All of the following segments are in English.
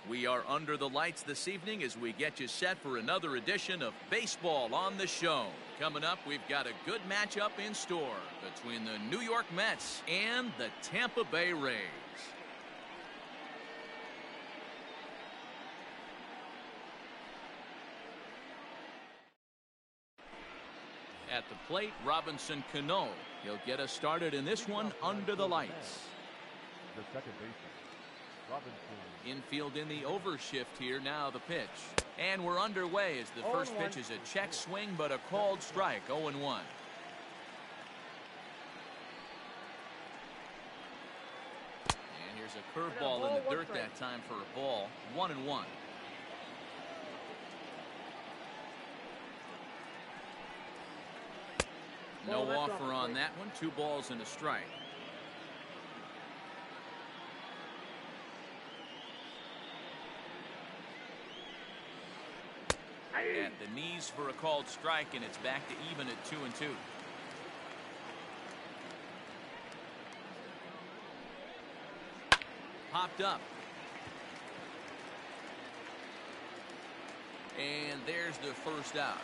We are under the lights this evening as we get you set for another edition of Baseball on the Show. Coming up, we've got a good matchup in store between the New York Mets and the Tampa Bay Rays. At the plate, Robinson Cano. He'll get us started in this one under the lights. The second baseman, Robinson. Infield in the overshift here. Now the pitch. And we're underway as the first pitch is a check swing, but a called strike. 0-1. And here's a curveball in the dirt that time for a ball. 1-1. No offer on that one. 2 balls and a strike. At the knees for a called strike, and it's back to even at 2-2. Popped up. And there's the first out.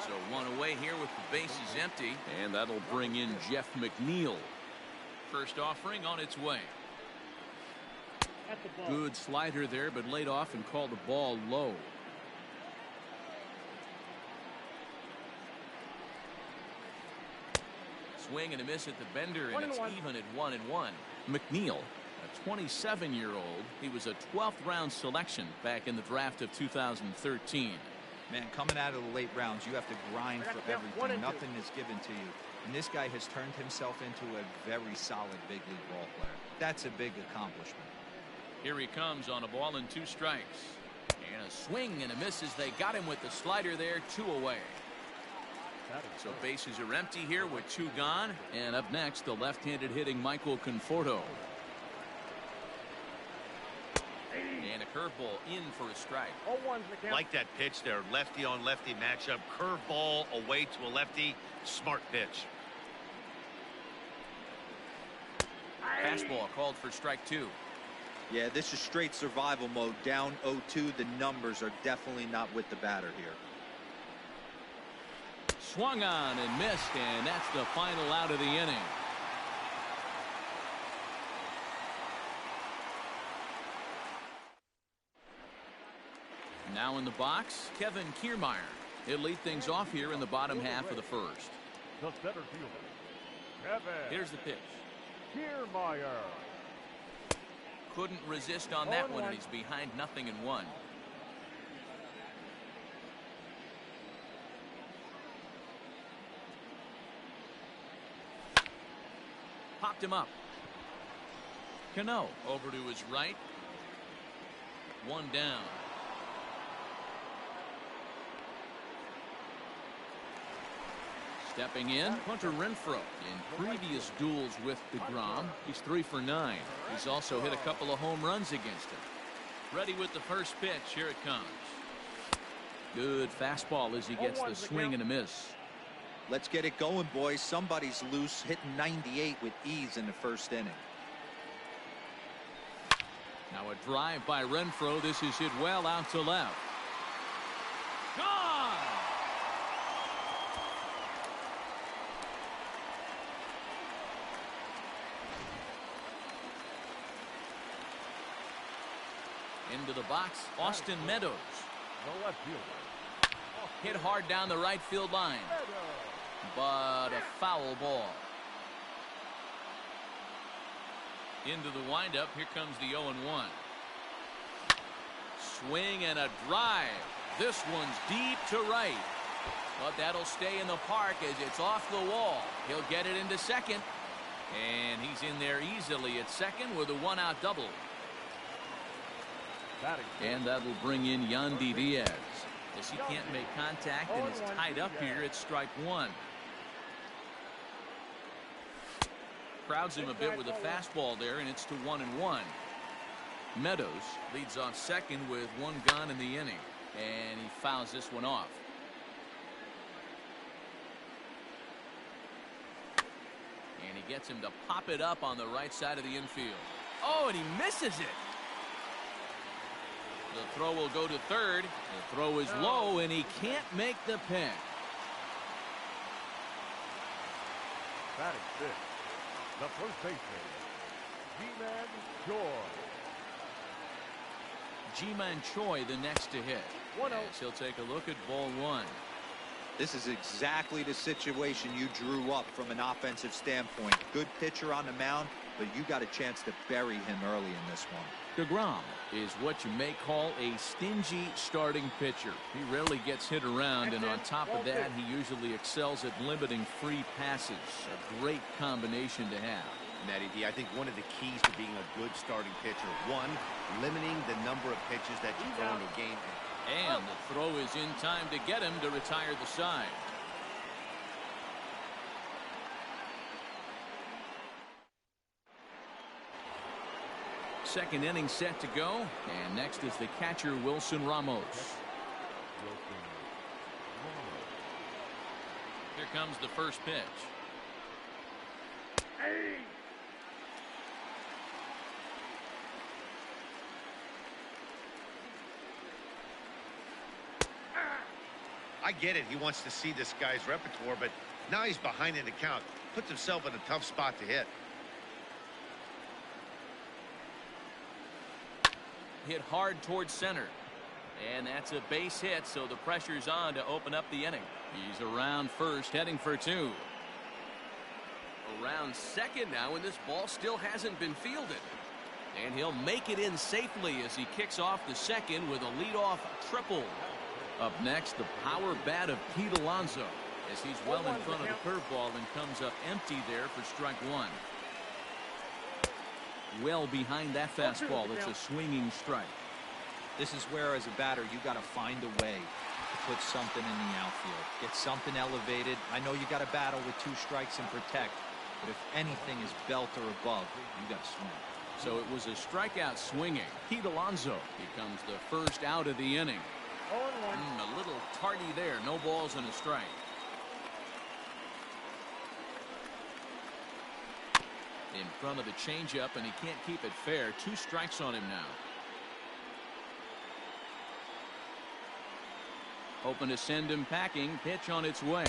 So 1 away here with the bases empty, and that'll bring in Jeff McNeil. First offering on its way. Good slider there, but laid off and called the ball low. Swing and a miss at the bender, and it's even at 1-1. McNeil, a 27-year-old. He was a 12th round selection back in the draft of 2013. Man, coming out of the late rounds, you have to grind for everything. Nothing is given to you. And this guy has turned himself into a very solid big league ball player. That's a big accomplishment. Here he comes on a ball and 2 strikes. And a swing and a miss as they got him with the slider there. 2 away. So bases are empty here with 2 gone. And up next, the left-handed hitting Michael Conforto. And a curveball in for a strike. Like that pitch there, lefty on lefty matchup. Curveball away to a lefty. Smart pitch. Fastball called for strike 2. Yeah, this is straight survival mode. Down 0-2. The numbers are definitely not with the batter here. Swung on and missed, and that's the final out of the inning. Now in the box, Kevin Kiermaier. He'll lead things off here in the bottom half of the first. The center fielder, Kevin. Here's the pitch. Kiermaier. Couldn't resist on that one, and he's behind 0-1. Popped him up. Cano over to his right. 1 down. Stepping in, Hunter Renfroe. In previous duels with DeGrom, he's 3 for 9. He's also hit a couple of home runs against him. Ready with the first pitch. Here it comes. Good fastball as he gets the swing and a miss. Let's get it going, boys. Somebody's loose, hitting 98 with ease in the first inning. Now a drive by Renfroe. This is hit well out to left. Gone! Into the box, Austin Meadows. The left fielder. Hit hard down the right field line. But a foul ball. Into the windup. Here comes the 0-1. Swing and a drive. This one's deep to right. But that'll stay in the park as it's off the wall. He'll get it into second. And he's in there easily at second with a 1-out double. And that'll bring in Yandy Diaz. As he can't make contact and it's tied up here, it's strike 1. Crowds him a bit with a fastball there, and it's to 1-1. Meadows leads off second with 1 gone in the inning, and he fouls this one off. And he gets him to pop it up on the right side of the infield. Oh, and he misses it. The throw will go to third. The throw is low, and he can't make the pick. Batting fifth, the first baseman, G-Man Choi. G-Man Choi the next to hit. As he'll take a look at ball one. This is exactly the situation you drew up from an offensive standpoint. Good pitcher on the mound, but you got a chance to bury him early in this one. DeGrom is what you may call a stingy starting pitcher. He rarely gets hit around, and on top of that, he usually excels at limiting free passes. A great combination to have. Matty D, I think one of the keys to being a good starting pitcher, one, limiting the number of pitches that you throw in a game. And the throw is in time to get him to retire the side. Second inning set to go, and next is the catcher Wilson Ramos. Here comes the first pitch. I get it. He wants to see this guy's repertoire, but now he's behind in the count. Puts himself in a tough spot to hit. Hit hard towards center. And that's a base hit, so the pressure's on to open up the inning. He's around first, heading for two. Around second now, and this ball still hasn't been fielded. And he'll make it in safely as he kicks off the second with a leadoff triple. Up next, the power bat of Pete Alonso, as he's well in front of the curveball and comes up empty there for strike one. Well behind that fastball. It's a swinging strike. This is where, as a batter, you got to find a way to put something in the outfield. Get something elevated. I know you got to battle with two strikes and protect, but if anything is belt or above, you got to swing. So it was a strikeout swinging. Pete Alonso becomes the first out of the inning. A little tardy there. No balls and a strike. In front of the changeup, and he can't keep it fair. 2 strikes on him now. Hoping to send him packing. Pitch on its way.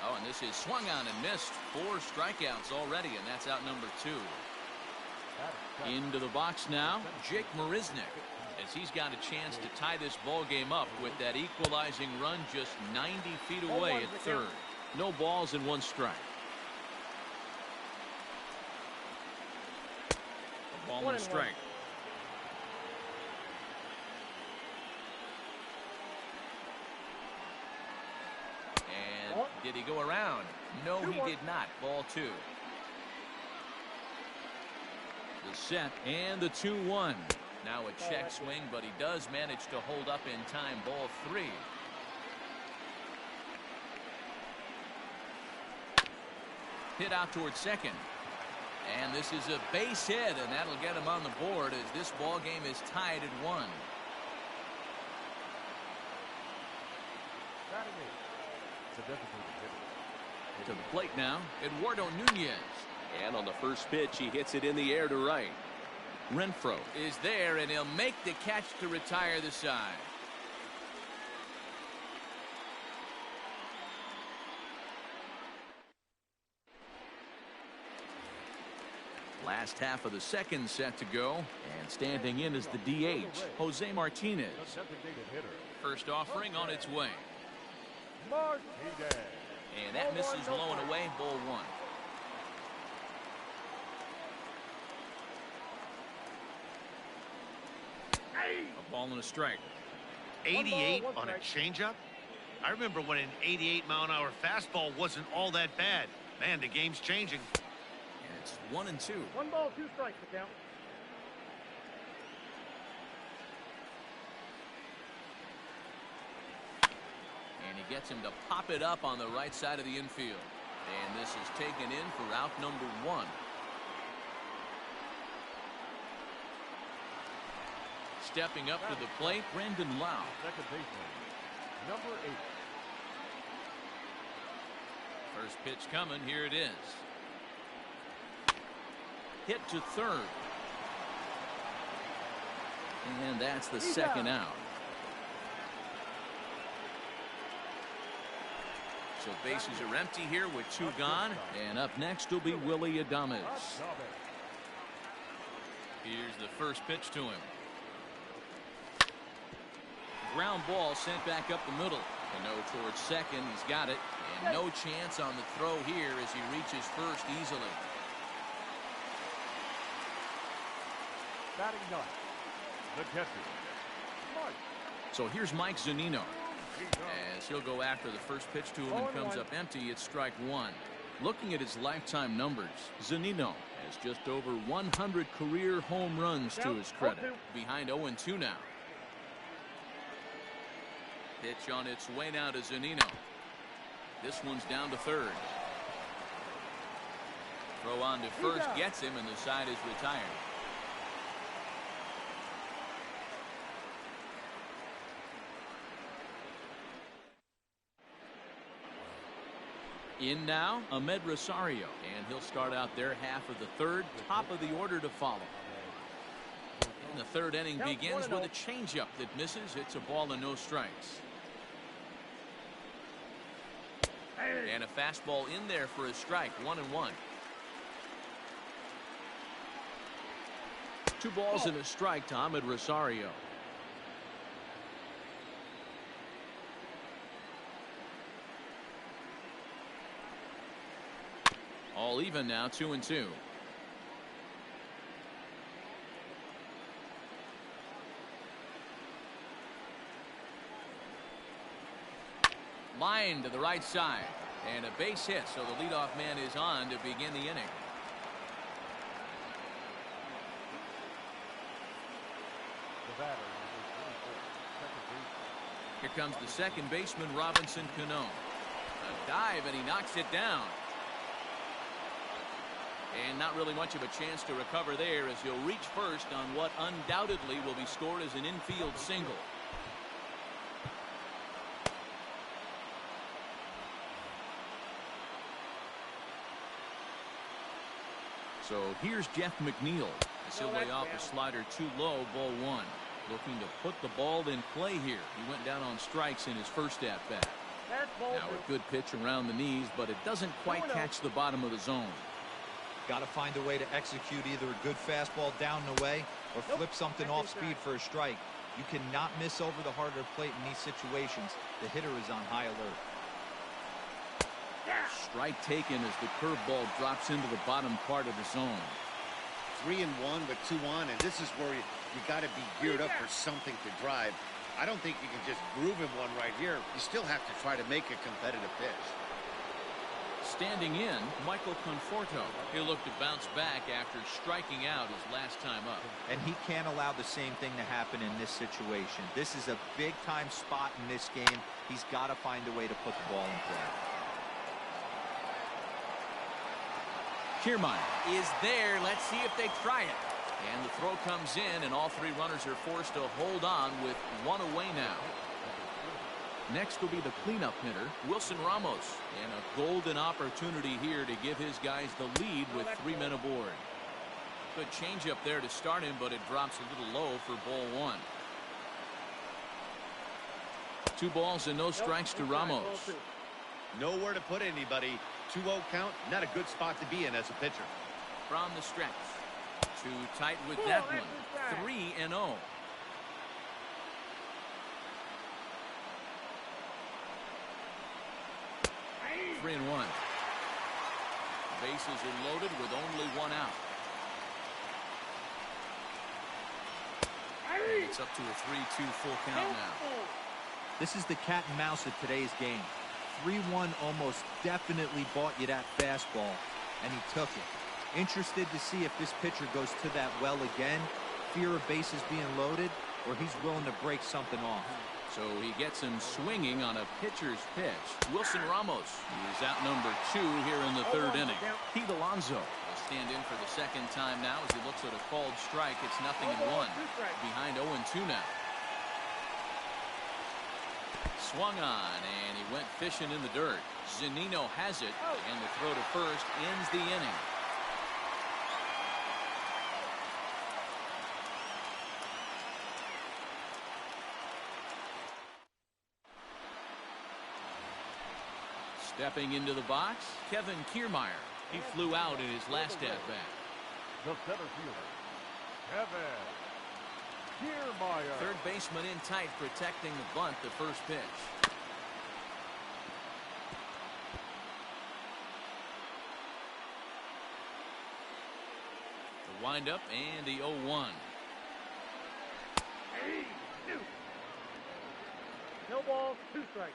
Oh, and this is swung on and missed. 4 strikeouts already, and that's out number 2. Into the box now, Jake Marisnick, as he's got a chance to tie this ball game up with that equalizing run just 90 feet away at third. No balls and 1 strike. A ball and a strike. And did he go around? No, he did not. Ball 2. The set and the 2-1. Now a check swing, but he does manage to hold up in time. Ball 3. Hit out towards second. And this is a base hit, and that'll get him on the board as this ball game is tied at 1. To the plate now, Eduardo Nunez. And on the first pitch, he hits it in the air to right. Renfroe is there, and he'll make the catch to retire the side. Last half of the second set to go, and standing in is the DH, Jose Martinez. First offering on its way. And that misses low and away, ball 1. A ball and a strike. 88 on a changeup? I remember when an 88-mile-an-hour fastball wasn't all that bad. Man, the game's changing. And it's 1-2. 1 ball, 2 strikes to count. And he gets him to pop it up on the right side of the infield. And this is taken in for out number 1. Stepping up to the plate, Brandon Lau. Second baseman, number 8. First pitch coming. Here it is. Hit to third. And that's the second out. So bases are empty here with 2 gone. And up next will be Willie Adames. Here's the first pitch to him. Ground ball sent back up the middle. Cano towards second. He's got it. And no chance on the throw here as he reaches first easily. Batting ninth, the catcher, Mike. So here's Mike Zunino. As he'll go after the first pitch to him and comes up empty, it's strike 1. Looking at his lifetime numbers, Zunino has just over 100 career home runs to his credit. Behind 0-2 now. Pitch on its way now to Zunino. This one's down to third. Throw on to first gets him, and the side is retired. In now, Ahmed Rosario, and he'll start out their half of the third, top of the order to follow. And the third inning begins with a changeup that misses. It's a ball and no strikes. And a fastball in there for a strike, 1-1. 2 balls and a strike to Ahmed Rosario. All even now, 2-2. Line to the right side. And a base hit, so the leadoff man is on to begin the inning. The batter, number 24, second base. Here comes the second baseman, Robinson Cano. A dive, and he knocks it down. And not really much of a chance to recover there as he'll reach first on what undoubtedly will be scored as an infield single. So here's Jeff McNeil as he'll lay off a slider too low, ball 1. Looking to put the ball in play here. He went down on strikes in his first at bat. Now a good pitch around the knees, but it doesn't quite catch the bottom of the zone. Got to find a way to execute either a good fastball down and away or flip something off speed for a strike. You cannot miss over the heart of the plate in these situations. The hitter is on high alert. Strike taken as the curveball drops into the bottom part of the zone. 3-1 with 2 on, and this is where you got to be geared up for something to drive. I don't think you can just groove him one right here. You still have to try to make a competitive pitch. Standing in, Michael Conforto. He'll look to bounce back after striking out his last time up. And he can't allow the same thing to happen in this situation. This is a big-time spot in this game. He's got to find a way to put the ball in play. Kiermaier is there. Let's see if they try it. And the throw comes in, and all 3 runners are forced to hold on with 1 away now. Next will be the cleanup hitter, Wilson Ramos, and a golden opportunity here to give his guys the lead with 3 men aboard. Good changeup there to start him, but it drops a little low for ball 1. 2 balls and no strikes to Ramos. Nowhere to put anybody. 2-0 count, not a good spot to be in as a pitcher. From the stretch. Too tight with that one. 3-0. Three and 1. Bases are loaded with only 1 out. And it's up to a 3-2 full count now. This is the cat and mouse of today's game. 3-1 almost definitely bought you that fastball, and he took it. Interested to see if this pitcher goes to that well again, fear of bases being loaded, or he's willing to break something off. So he gets him swinging on a pitcher's pitch. Wilson Ramos is out number 2 here in the 3rd inning. Pete Alonso will stand in for the second time now as he looks at a called strike. It's 0-1. Behind 0-2 now. Swung on, and he went fishing in the dirt. Zunino has it, and the throw to first ends the inning. Stepping into the box, Kevin Kiermaier. He flew out in his last at-bat. The center fielder, Kevin Kiermaier. Third baseman in tight, protecting the bunt, the first pitch. The windup and the 0-1. No ball, 2 strikes.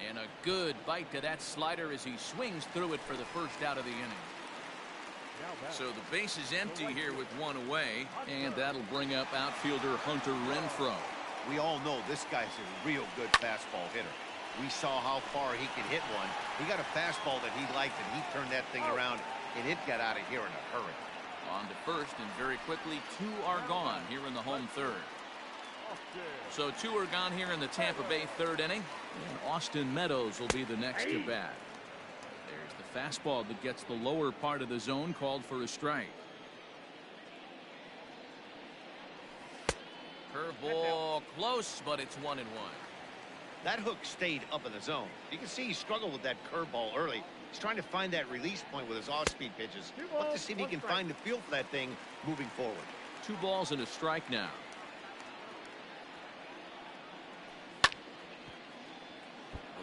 And a good bite to that slider as he swings through it for the first out of the inning. So the base is empty here with 1 away, and that'll bring up outfielder Hunter Renfroe. We all know this guy's a real good fastball hitter. We saw how far he could hit one. He got a fastball that he liked, and he turned that thing around, and it got out of here in a hurry. On to first, and very quickly 2 are gone here in the home third. So 2 are gone here in the Tampa Bay third inning, and Austin Meadows will be the next to bat. There's the fastball that gets the lower part of the zone, called for a strike. Curveball close, but it's 1-1. That hook stayed up in the zone. You can see he struggled with that curveball early. He's trying to find that release point with his off-speed pitches. Look to see if he can find the feel for that thing moving forward. 2 balls and a strike now.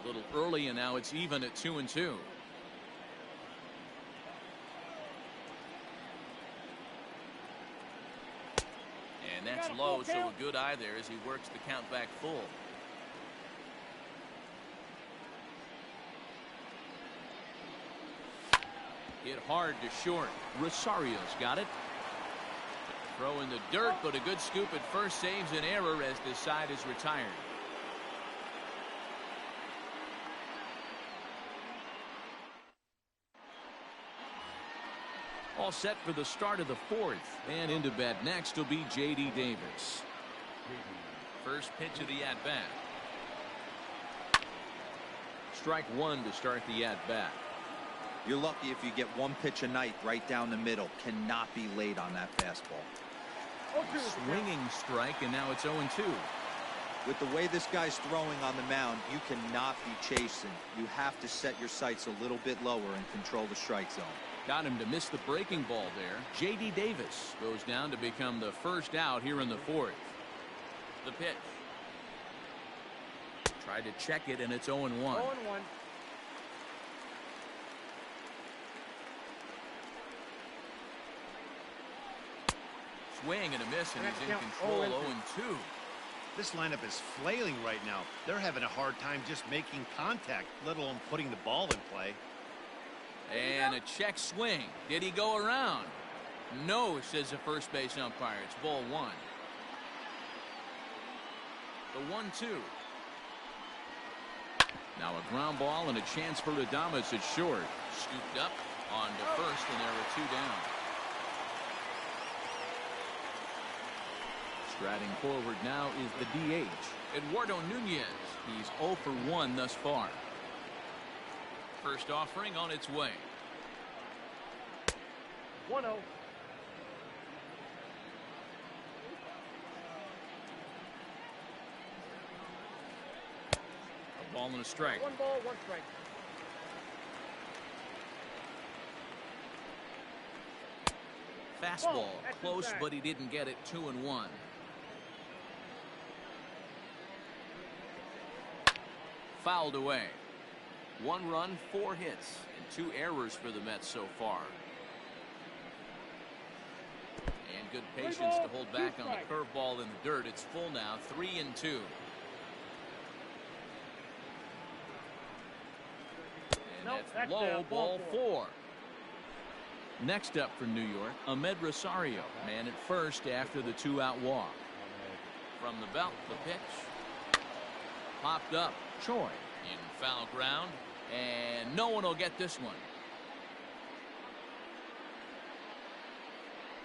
A little early, and now it's even at 2-2. And that's low, so a good eye there as he works the count back full. Hit hard to short. Rosario's got it. Throw in the dirt, but a good scoop at first saves an error as the side is retired. All set for the start of the 4th, and into bat next will be J.D. Davis. First pitch of the at-bat. Strike 1 to start the at-bat. You're lucky if you get 1 pitch a night right down the middle. Cannot be late on that fastball. Swinging strike, and now it's 0-2. With the way this guy's throwing on the mound, you cannot be chasing. You have to set your sights a little bit lower and control the strike zone. Got him to miss the breaking ball there. J.D. Davis goes down to become the first out here in the 4th. The pitch. Tried to check it, and it's 0-1. 0-1. Swing and a miss, and he's in control. 0-2. This lineup is flailing right now. They're having a hard time just making contact, let alone putting the ball in play. And a check swing. Did he go around? No, says the first base umpire. It's ball 1. The 1-2. Now a ground ball and a chance for Adames at short. Scooped up on to first, and there are 2 down. Striding forward now is the DH, Eduardo Nunez. He's 0 for 1 thus far. First offering on its way. 1-0. A ball and a strike. 1 ball, 1 strike. Fastball That's close, inside. but he didn't get it. 2-1. Fouled away. 1 run, 4 hits, and 2 errors for the Mets so far. And good patience to hold back on the curveball in the dirt. It's full now, 3-2. And that's low, ball 4. Next up for New York, Ahmed Rosario, man at first after the 2-out walk. From the belt, the pitch. Popped up. Choi in foul ground, and no one will get this one.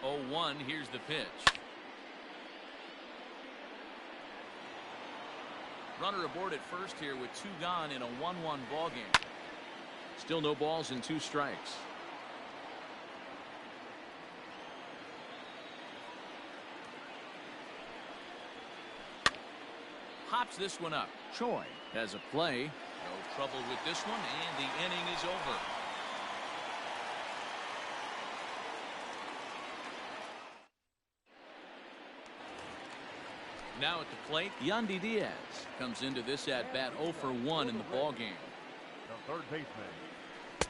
0-1, here's the pitch. Runner aboard at first here with 2 gone in a 1-1 ball game. Still no balls and 2 strikes. pops this one up. Choi has a play. No trouble with this one, and the inning is over. Now at the plate, Yandy Diaz comes into this at-bat 0 for 1 in the ballgame. The third baseman.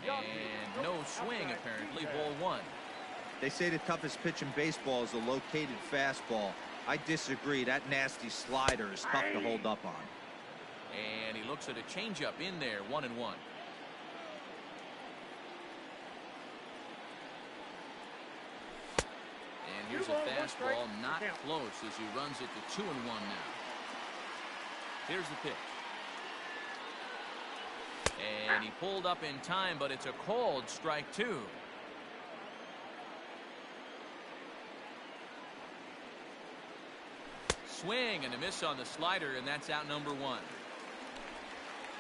And no swing, apparently. Ball 1. They say the toughest pitch in baseball is the located fastball. I disagree. That nasty slider is tough to hold up on. And he looks at a changeup in there, 1-1. And here's a fastball, not close, as he runs it to 2-1 now. Here's the pitch. And he pulled up in time, but it's a called strike 2. Swing and a miss on the slider, and that's out number 1.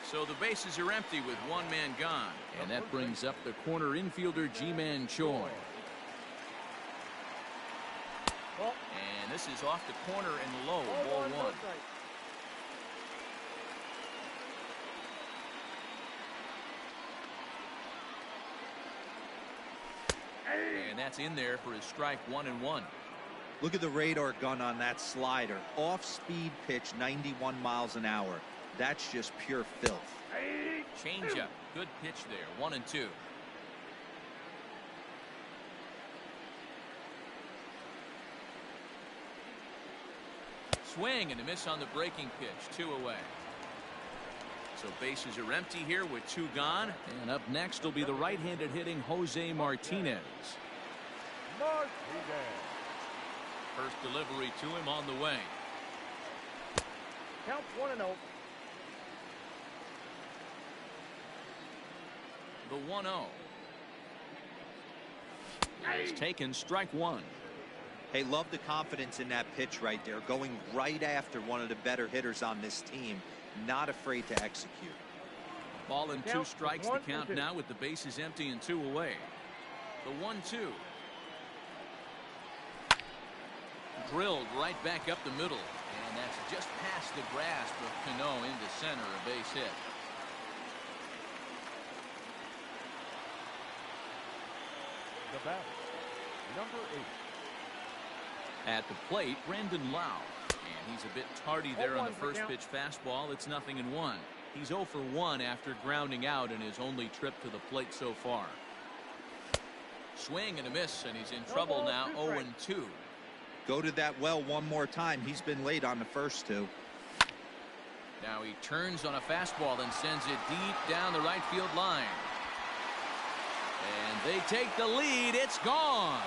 So the bases are empty with one man gone. And that brings up the corner infielder, Ji-Man Choi. And this is off the corner and low, ball 1. And that's in there for his strike 1-1. Look at the radar gun on that slider. Off-speed pitch, 91 miles an hour. That's just pure filth. Changeup. Good pitch there. 1-2. Swing and a miss on the breaking pitch. 2 away. So bases are empty here with 2 gone. And up next will be the right-handed hitting Jose Martinez. First delivery to him on the way. Counts 1-0. The 1-0 is taken, strike 1. Hey, love the confidence in that pitch right there, going right after one of the better hitters on this team, not afraid to execute. Ball and 2 strikes the count now with the bases empty and 2 away. The 1-2 drilled right back up the middle, and that's just past the grasp of Cano into center, a base hit. The batter, number 8. At the plate, Brandon Lau. And he's a bit tardy there on the first pitch fastball. It's 0-1. He's 0 for 1 after grounding out in his only trip to the plate so far. Swing and a miss, and he's in trouble now, 0-2. Go to that well one more time. He's been late on the first 2. Now he turns on a fastball and sends it deep down the right field line. And they take the lead. It's gone.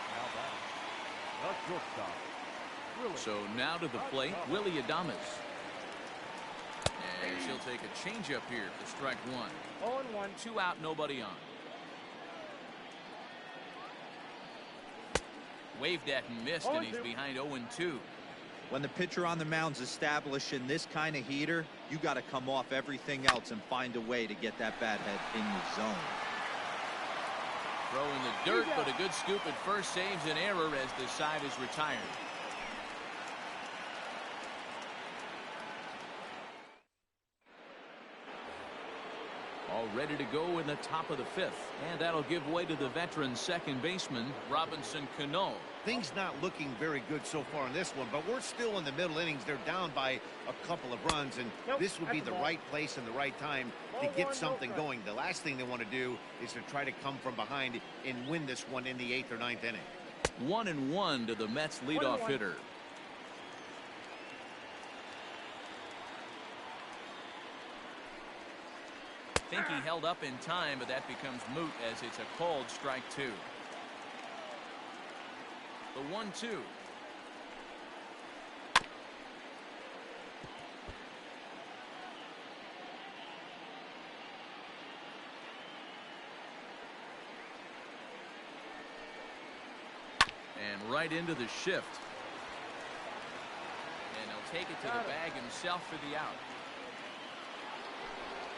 Now batting, the shortstop. So now to the plate, Willie Adames. And he'll take a changeup here for strike 1. 0-1. 2 out, nobody on. Waved at and missed, and he's behind 0-2. When the pitcher on the mound's establishing this kind of heater, you got to come off everything else and find a way to get that bat head in the zone. Throw in the dirt, but a good scoop at first saves an error as the side is retired. All ready to go in the top of the 5th. And that'll give way to the veteran second baseman, Robinson Cano. Things not looking very good so far in this one, but we're still in the middle innings. They're down by a couple of runs, and this would be the right place and the right time to get something going. The last thing they want to do is to try to come from behind and win this one in the 8th or 9th inning. 1-1 to the Mets leadoff hitter. I think he held up in time, but that becomes moot as it's a called strike 2. The 1-2. And right into the shift. And he'll take it to the bag himself for the out.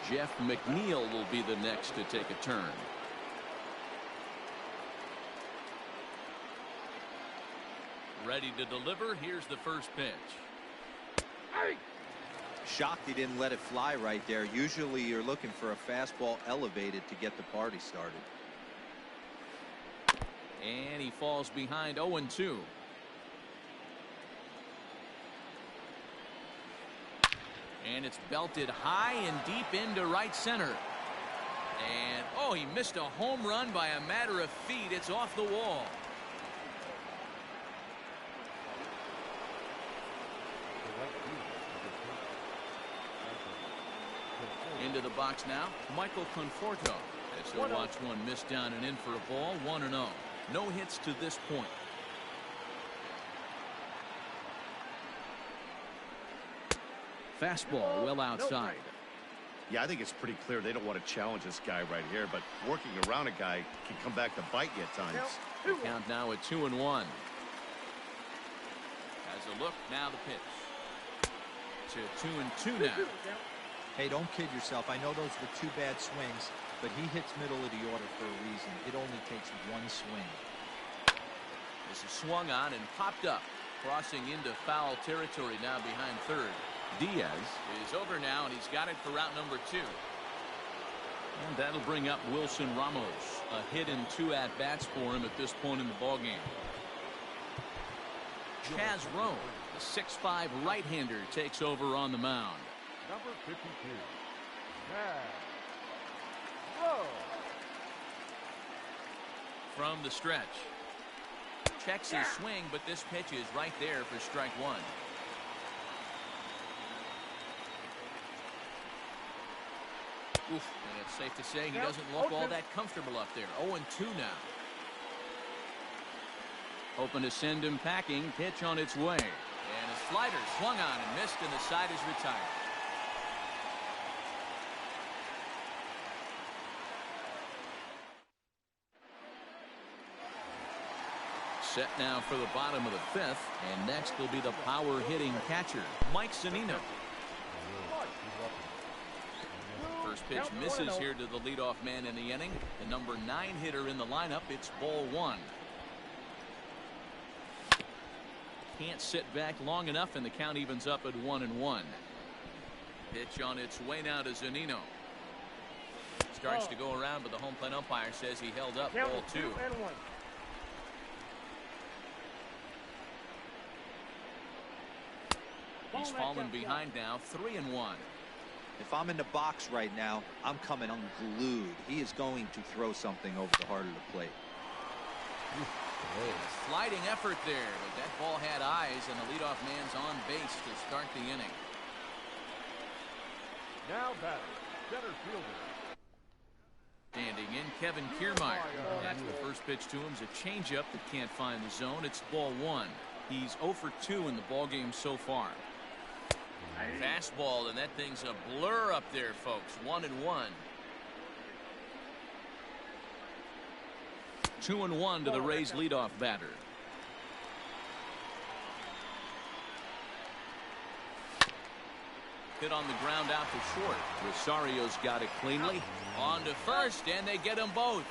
Jeff McNeil will be the next to take a turn. Ready to deliver. Here's the first pitch. Shocked he didn't let it fly right there. Usually you're looking for a fastball elevated to get the party started. And he falls behind 0-2. And it's belted high and deep into right center. And, oh, he missed a home run by a matter of feet. It's off the wall. Into the box now, Michael Conforto. As he'll watch one miss down and in for a ball, 1-0. No hits to this point. Fastball well outside. Yeah, I think it's pretty clear they don't want to challenge this guy right here, but working around a guy can come back to bite you at times. The count now at 2-1. Has a look, now the pitch. To 2-2 now. Hey, don't kid yourself. I know those were two bad swings, but he hits middle of the order for a reason. It only takes one swing. This is swung on and popped up, crossing into foul territory now behind third. Diaz is over now, and he's got it for route number 2. And that'll bring up Wilson Ramos. A hit and 2 at-bats for him at this point in the ballgame. Chaz Roan, the 6'5" right-hander, takes over on the mound. Number 52. Whoa. From the stretch. Checks his swing, but this pitch is right there for strike 1. Oof, and it's safe to say he doesn't look all that comfortable up there. 0-2 now. Hoping to send him packing. Pitch on its way. And a slider swung on and missed, and the side is retired. Set now for the bottom of the 5th, and next will be the power hitting catcher, Mike Zunino. First pitch misses here to the leadoff man in the inning. The number 9 hitter in the lineup. It's ball 1. Can't sit back long enough, and the count evens up at 1-1. Pitch on its way now to Zunino. Starts to go around, but the home plate umpire says he held up. Ball 2. He's fallen behind now, 3-1. If I'm in the box right now, I'm coming unglued. He is going to throw something over the heart of the plate. Sliding effort there, but that ball had eyes, and the leadoff man's on base to start the inning. Now batting, center fielder. Standing in, Kevin Kiermaier. That's the first pitch to him. Is a changeup that can't find the zone. It's ball 1. He's 0 for 2 in the ballgame so far. Fastball, and that thing's a blur up there, folks. 1-1. 2-1 to the Rays leadoff batter. Hit on the ground out to short. Rosario's got it cleanly. On to first, and they get them both.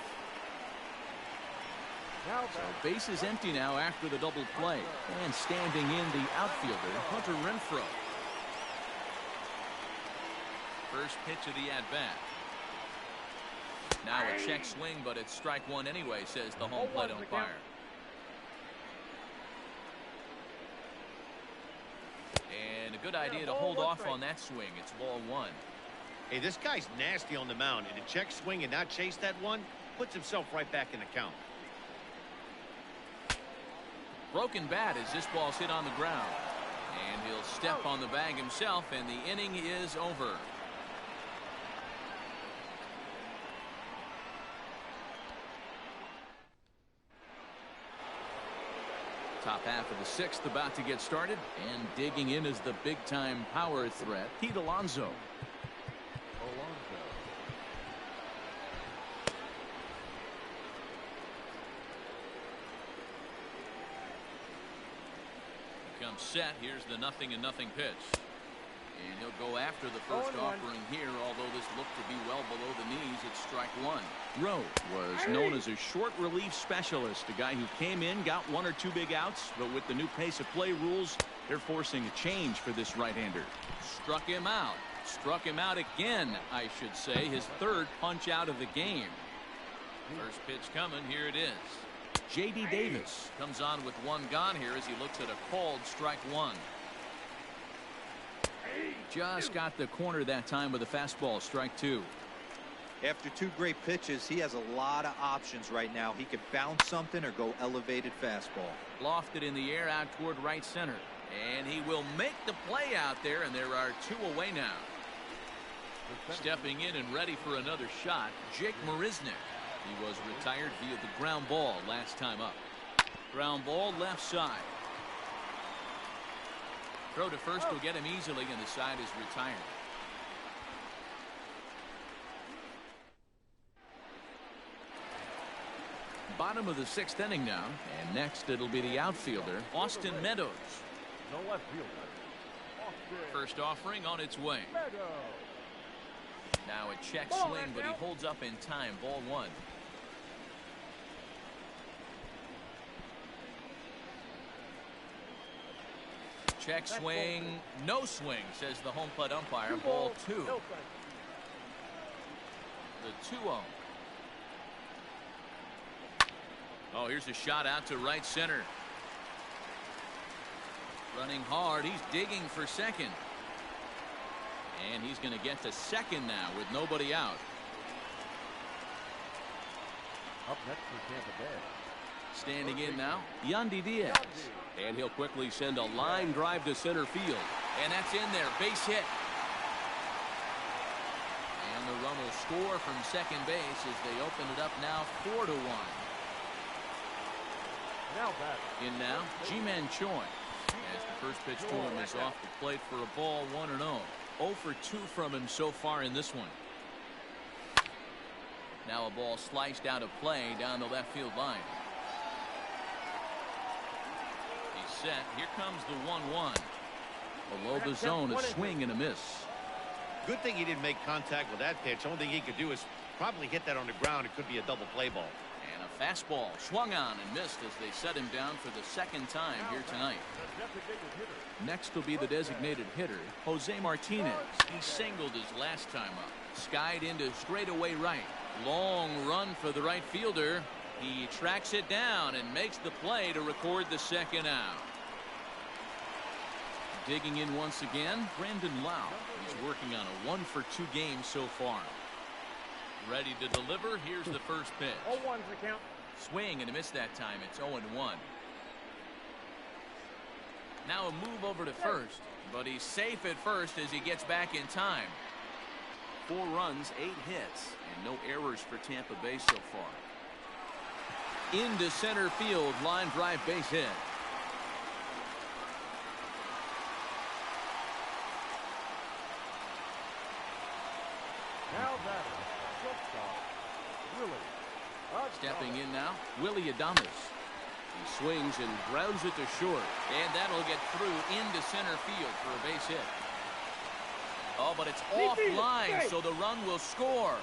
So base is empty now after the double play. And standing in, the outfielder, Hunter Renfroe. First pitch of the at-bat. Now a check swing, but it's strike 1 anyway, says the home plate umpire. And a good idea to hold off on that swing. It's ball 1. Hey, this guy's nasty on the mound, and to check swing and not chase that one puts himself right back in the count. Broken bat as this ball's hit on the ground. And he'll step on the bag himself, and the inning is over. Top half of the 6th about to get started, and digging in is the big-time power threat, Pete Alonso. Comes set. Here's the 0-0 pitch. And he'll go after the first offering here, although this looked to be well below the knees. It's strike one. Rowe was known as a short relief specialist, a guy who came in, got one or two big outs, but with the new pace of play rules, they're forcing a change for this right-hander. Struck him out. Struck him out again, I should say. His third punch out of the game. First pitch coming. Here it is. J.D. Davis comes on with one gone here as he looks at a called strike one. Just got the corner that time with a fastball. Strike two. After two great pitches, he has a lot of options right now. He could bounce something or go elevated fastball. Lofted in the air out toward right center. And he will make the play out there, and there are two away now. Stepping in and ready for another shot, Jake Marisnick. He was retired via the ground ball last time up. Ground ball left side. Throw to first will get him easily, and the side is retired. Bottom of the sixth inning now, and next it'll be the outfielder, Austin Meadows. No left fielder. First offering on its way. Now a check swing, but he holds up in time. Ball one. Check swing, no swing, says the home plate umpire. Ball two. The 2-0. Oh, here's a shot out to right center. Running hard. He's digging for second. And he's going to get to second now with nobody out. Up next for Tampa Bay. Standing in now, Yandy Diaz. And he'll quickly send a line drive to center field. And that's in there. Base hit. And the run will score from second base as they open it up now 4-1. Now back. In now, Ji-Man Choi. As the first pitch to him is off the plate for a ball 1-0. 0 for 2 from him so far in this one. Now a ball sliced out of play down the left field line. He's set. Here comes the 1-1. Below the zone, a swing and a miss. Good thing he didn't make contact with that pitch. Only thing he could do is probably hit that on the ground. It could be a double play ball. And a fastball swung on and missed as they set him down for the second time here tonight. Next will be the designated hitter, Jose Martinez. He singled his last time up. Skied into straightaway right. Long run for the right fielder. He tracks it down and makes the play to record the second out. Digging in once again, Brandon Lau. He's working on a 1 for 2 game so far. Ready to deliver. Here's the first pitch. 0-1's the count. Swing and a miss that time. It's 0-1. Now a move over to first, but he's safe at first as he gets back in time. 4 runs, 8 hits, and no errors for Tampa Bay so far. Into center field, line drive base hit. Now batter, shortstop, Willie. Stepping in now, Willie Adames. He swings and grounds it to short, and that'll get through into center field for a base hit. Oh, but it's offline, so the run will score.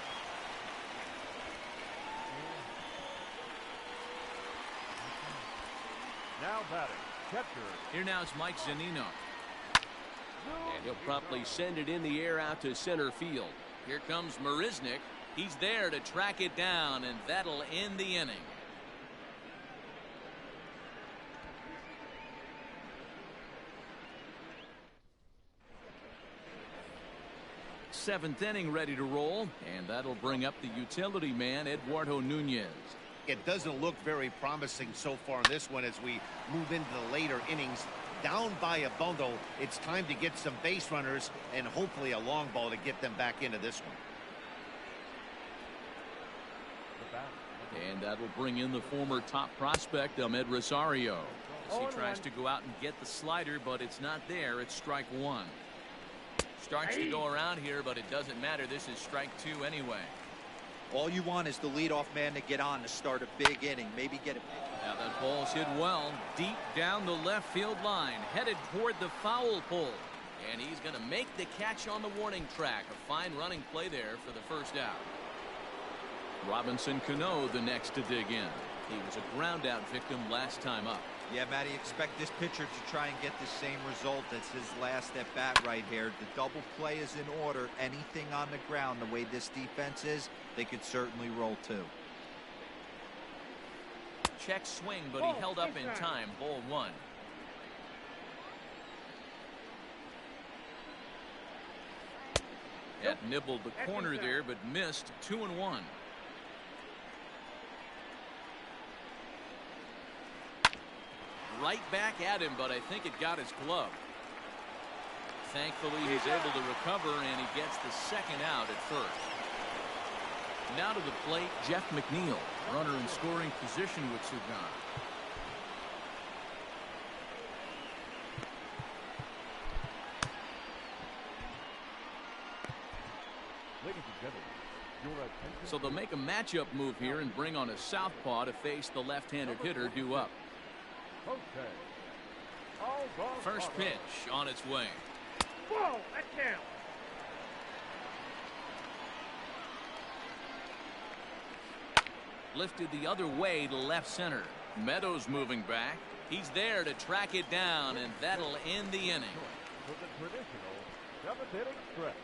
Now batting, catcher. Here now is Mike Zunino. And he'll promptly send it in the air out to center field. Here comes Marisnick. He's there to track it down, and that'll end the inning. 7th inning ready to roll, and that'll bring up the utility man, Eduardo Nunez. It doesn't look very promising so far in this one as we move into the later innings. Down by a bundle, it's time to get some base runners and hopefully a long ball to get them back into this one. And that'll bring in the former top prospect, Ahmed Rosario. As he tries to go out and get the slider, but it's not there. It's strike 1. Starts to go around here, but it doesn't matter. This is strike 2 anyway. All you want is the leadoff man to get on to start a big inning. Maybe get it. Now that ball's hit well, deep down the left field line, headed toward the foul pole. And he's going to make the catch on the warning track. A fine running play there for the first out. Robinson Cano the next to dig in. He was a ground out victim last time up. Yeah, Matty, expect this pitcher to try and get the same result as his last at bat right here. The double play is in order. Anything on the ground, the way this defense is, they could certainly roll too. Check swing, but he held up in time. Ball 1. That nibbled the corner there, but missed. 2-1. Right back at him, but I think it got his glove. Thankfully, he's able to recover, and he gets the second out at first. Now to the plate, Jeff McNeil, runner in scoring position with Sugan. Ladies and gentlemen, your attention. So they'll make a matchup move here and bring on a southpaw to face the left-handed hitter due up. Okay. First pitch on its way. Whoa, that's down. Lifted the other way to left center. Meadows moving back. He's there to track it down, and that'll end the inning. For the traditional seventh inning stretch.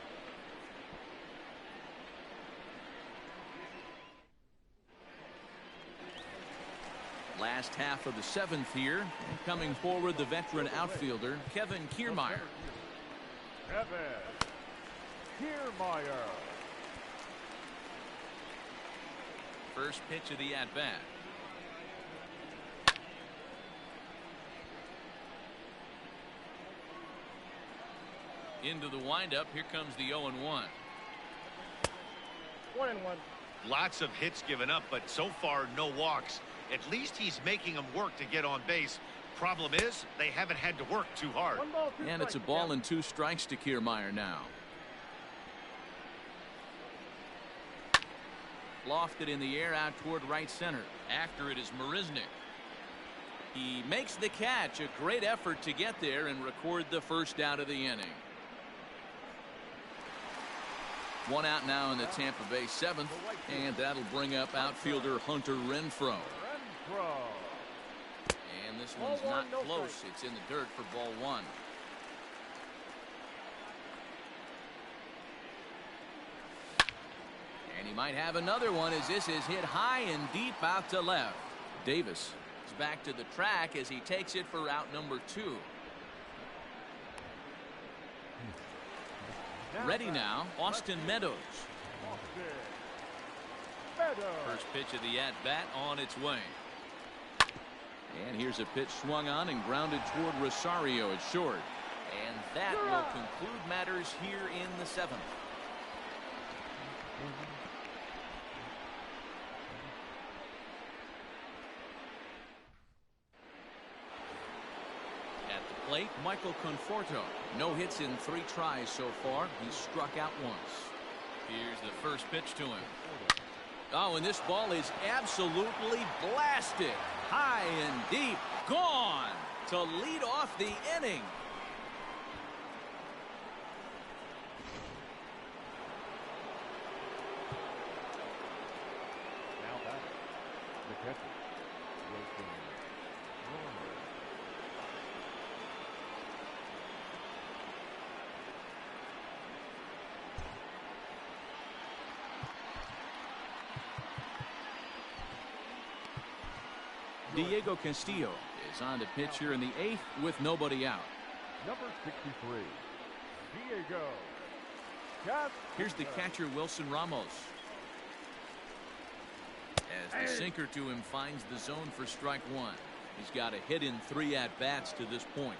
Last half of the seventh here. And coming forward, the veteran outfielder, Kevin Kiermaier. Kevin Kiermaier. First pitch of the at-bat. Into the windup. Here comes the 0-1. 1-1. Lots of hits given up, but so far no walks. At least he's making them work to get on base. Problem is, they haven't had to work too hard. And it's a ball and 2 strikes to Kiermaier now. Lofted in the air out toward right center. After it is Marisnick. He makes the catch. A great effort to get there and record the first out of the inning. 1 out now in the Tampa Bay 7th, and that'll bring up outfielder Hunter Renfroe. And this one's not close. It's in the dirt for ball 1. And he might have another one as this is hit high and deep out to left. Davis is back to the track as he takes it for out number 2. Ready now, Austin Meadows. First pitch of the at-bat on its way. And here's a pitch swung on and grounded toward Rosario at short. And that will conclude matters here in the 7th. At the plate, Michael Conforto. No hits in 3 tries so far. He's struck out once. Here's the first pitch to him. Oh, and this ball is absolutely blasted. High and deep. Gone to lead off the inning. Now back. The catcher. Diego Castillo is on to pitch here in the 8th with nobody out. Number 63, Diego Castillo. Here's the catcher, Wilson Ramos. As the sinker to him finds the zone for strike 1. He's got a hit in 3 at-bats to this point.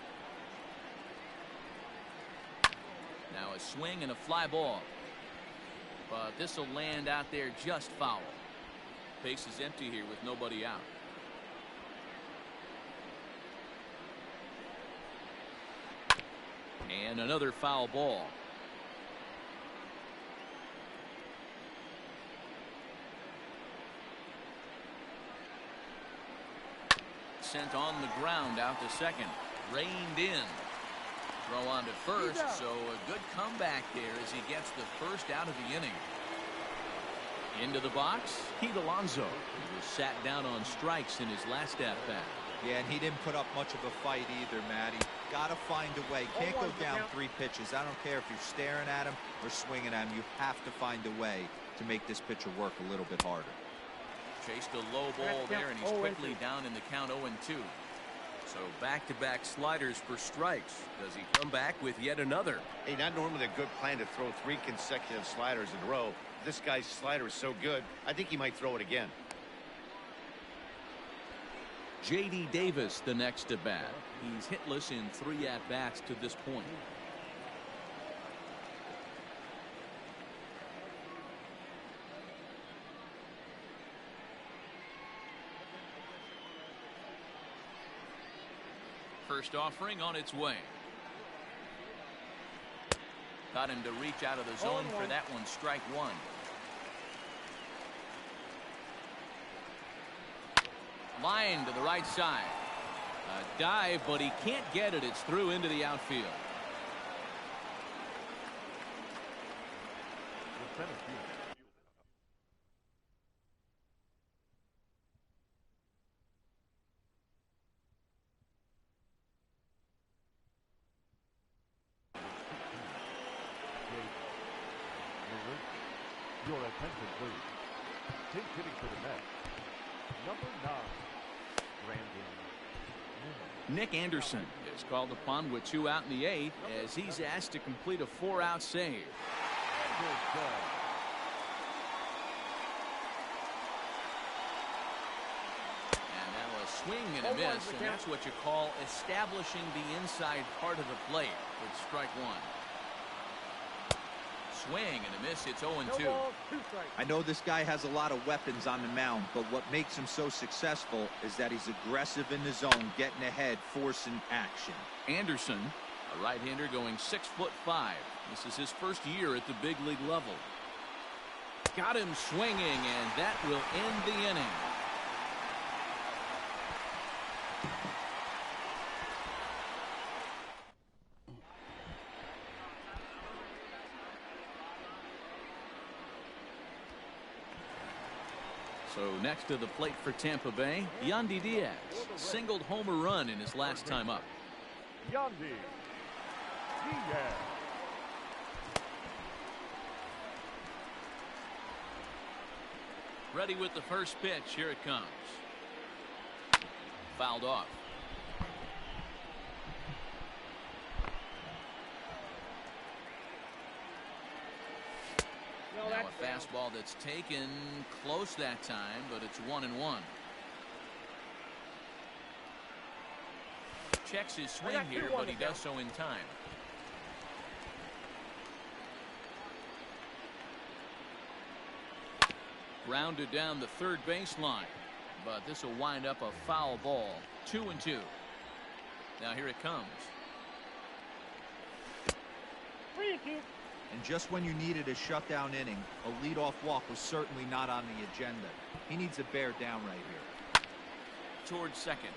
Now a swing and a fly ball. But this will land out there just foul. Base is empty here with nobody out. And another foul ball. Sent on the ground out to second. Reined in. Throw on to first, so a good comeback there as he gets the first out of the inning. Into the box, Pete Alonso. He was sat down on strikes in his last at-bat. Yeah, and he didn't put up much of a fight either, Matty. Got to find a way. Can't go down 3 pitches. I don't care if you're staring at him or swinging at him. You have to find a way to make this pitcher work a little bit harder. Chased a low ball there, and he's quickly down in the count 0-2. So back-to-back sliders for strikes. Does he come back with yet another? Hey, not normally a good plan to throw 3 consecutive sliders in a row. This guy's slider is so good, I think he might throw it again. J.D. Davis, the next at bat. He's hitless in 3 at-bats to this point. First offering on its way. Got him to reach out of the zone for that one. Strike 1. Line to the right side. A dive, but he can't get it. It's through into the outfield. Your attention, please. Take hitting to the net. Number 9, Brandon. Nick Anderson is called upon with 2 out in the 8th as he's asked to complete a 4-out save. And now a swing and a miss, and that's what you call establishing the inside part of the plate with strike 1. Swing and a miss. It's 0-2. I know this guy has a lot of weapons on the mound, but what makes him so successful is that he's aggressive in the zone, getting ahead, forcing action. Anderson, a right-hander going 6'5". This is his first year at the big league level. Got him swinging, and that will end the inning. So next to the plate for Tampa Bay, Yandy Diaz singled home a run in his last time up. Yandy Diaz. Ready with the first pitch. Here it comes. Fouled off. Now a fastball that's taken close that time, but it's 1-1. Checks his swing here, but he does so in time. Grounded down the third baseline, but this will wind up a foul ball. 2-2. Now here it comes. And just when you needed a shutdown inning, a leadoff walk was certainly not on the agenda. He needs to bear down right here. Towards second.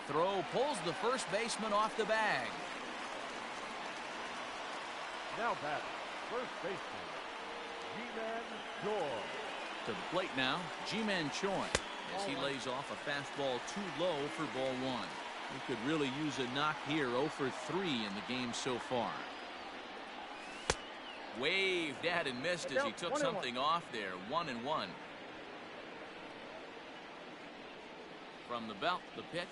Throw pulls the first baseman off the bag. Now batter, first baseman, Ji-Man Choi. To the plate now, Ji-Man Choi, as he lays off a fastball too low for ball 1. He could really use a knock here. 0 for 3 in the game so far. Waved at and missed as he took something off there. 1-1. From the belt, the pitch.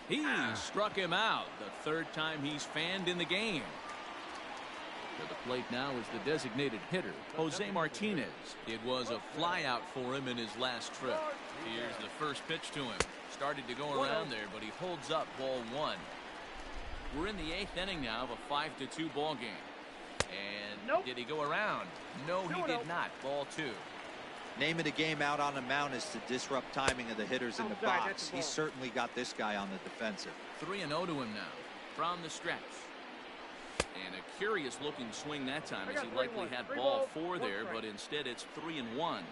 He struck him out. The 3rd time he's fanned in the game. To the plate now is the designated hitter, Jose Martinez. It was a flyout for him in his last trip. Here's the first pitch to him. Started to go around there, but he holds up ball 1. We're in the 8th inning now of a 5-2 ball game. And did he go around? No, he did not. Ball 2. Name of the game out on the mound is to disrupt timing of the hitters in the box. He's certainly got this guy on the defensive. 3-0 to him now from the stretch. And a curious looking swing that time, as he likely had ball 4 there, but instead it's 3-1.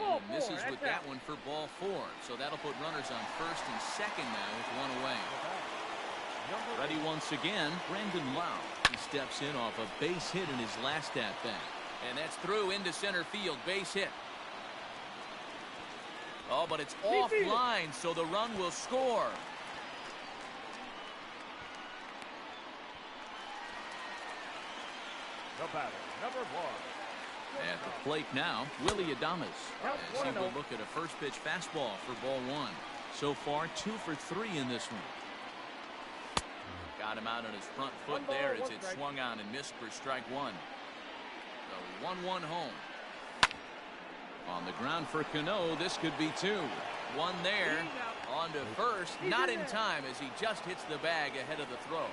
And misses with that one for ball 4. So that'll put runners on first and second now with one away. Ready once again, Brandon Lau. He steps in off a base hit in his last at-bat. And that's through into center field. Base hit. Oh, but it's offline, so the run will score. The batter, number 1. At the plate now, Willie Adames, as he will look at a first pitch fastball for ball 1. So far, 2 for 3 in this one. Got him out on his front foot there as it swung on and missed for strike 1. The 1-1 home. On the ground for Cano, this could be 2. One there, on to first, not in time as he just hits the bag ahead of the throw.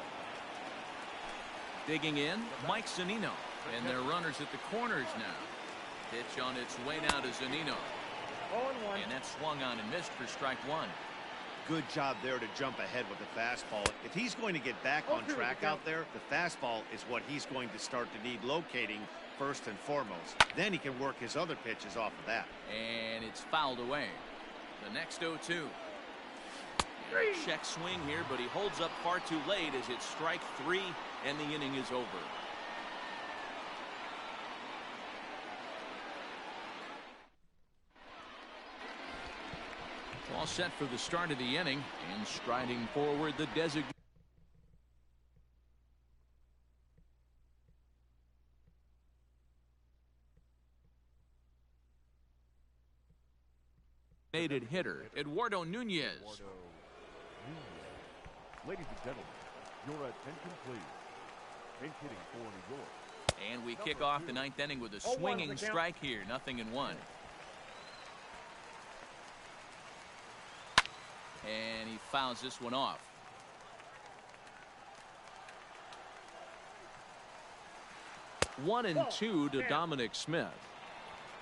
Digging in, Mike Zunino, and their runners at the corners now. Pitch on its way now to Zunino. And that swung on and missed for strike 1. Good job there to jump ahead with the fastball. If he's going to get back on track out there, the fastball is what he's going to start to need locating first and foremost. Then he can work his other pitches off of that. And it's fouled away. The next 0-2. Check swing here, but he holds up far too late as it's strike 3 and the inning is over. All set for the start of the inning, and striding forward the designated hitter, Eduardo Nunez. Ladies and gentlemen, your attention please. Bench hitting for New York. And we kick off the 9th inning with a swinging strike here, 0-1. And he fouls this one off. One and 2 to Dominic Smith.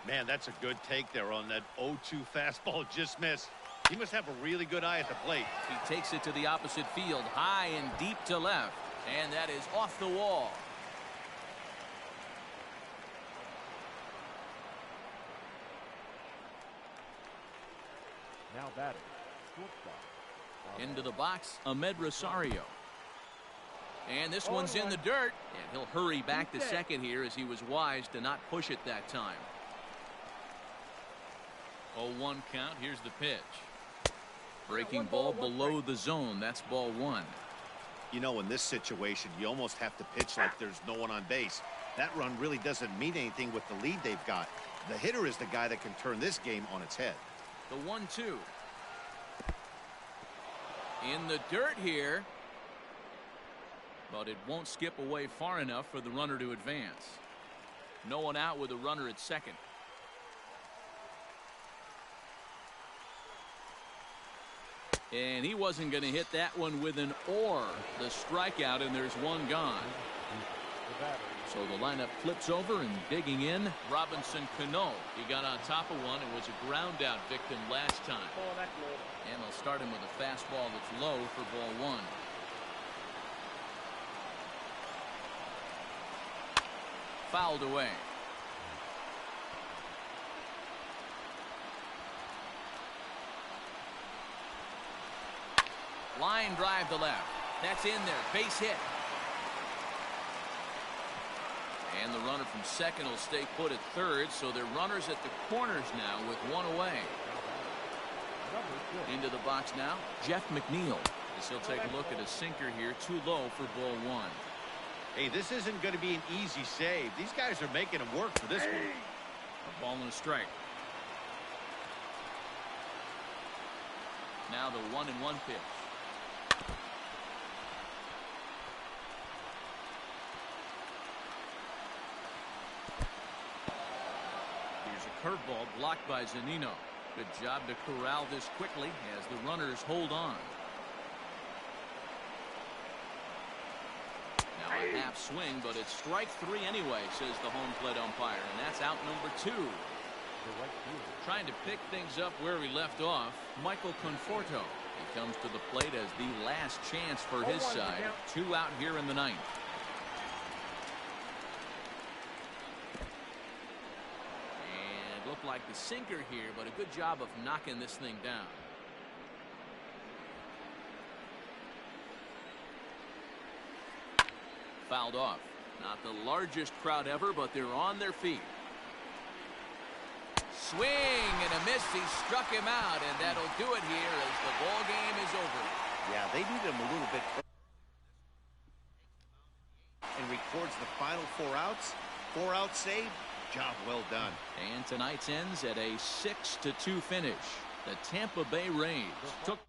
Man, that's a good take there on that 0-2 fastball just missed. He must have a really good eye at the plate. He takes it to the opposite field, high and deep to left. And that is off the wall. Now batting, shortstop. Into the box, Ahmed Rosario. And this one's in the dirt. And he'll hurry back to second here as he was wise to not push it that time. 0-1 count. Here's the pitch. Breaking ball below the zone. That's ball 1. You know, in this situation, you almost have to pitch like there's no one on base. That run really doesn't mean anything with the lead they've got. The hitter is the guy that can turn this game on its head. The 1-2. In the dirt here. But it won't skip away far enough for the runner to advance. No one out with a runner at second. And he wasn't going to hit that one with an or. The strikeout, and there's one gone. So the lineup flips over, and digging in, Robinson Cano. He got on top of one and was a ground out victim last time. And they'll start him with a fastball that's low for ball 1. Fouled away. Line drive to left. That's in there. Base hit. And the runner from second will stay put at third, so they're runners at the corners now with one away. Into the box now, Jeff McNeil. As he'll take a look at a sinker here, too low for ball 1. Hey, this isn't going to be an easy save. These guys are making him work for this one. A ball and a strike. Now the 1-1 pitch. Curveball blocked by Zunino. Good job to corral this quickly as the runners hold on. Now a half swing, but it's strike 3 anyway, says the home plate umpire, and that's out number 2. Trying to pick things up where we left off, Michael Conforto. He comes to the plate as the last chance for his side. 2 out here in the 9th. like the sinker here, but a good job of knocking this thing down. Fouled off. Not the largest crowd ever, but they're on their feet. Swing and a miss. He struck him out, and that'll do it here as the ball game is over. Yeah, they need him a little bit. And records the final 4 outs. 4 out save. Job well done. And tonight's ends at a 6-2 finish. The Tampa Bay Rays took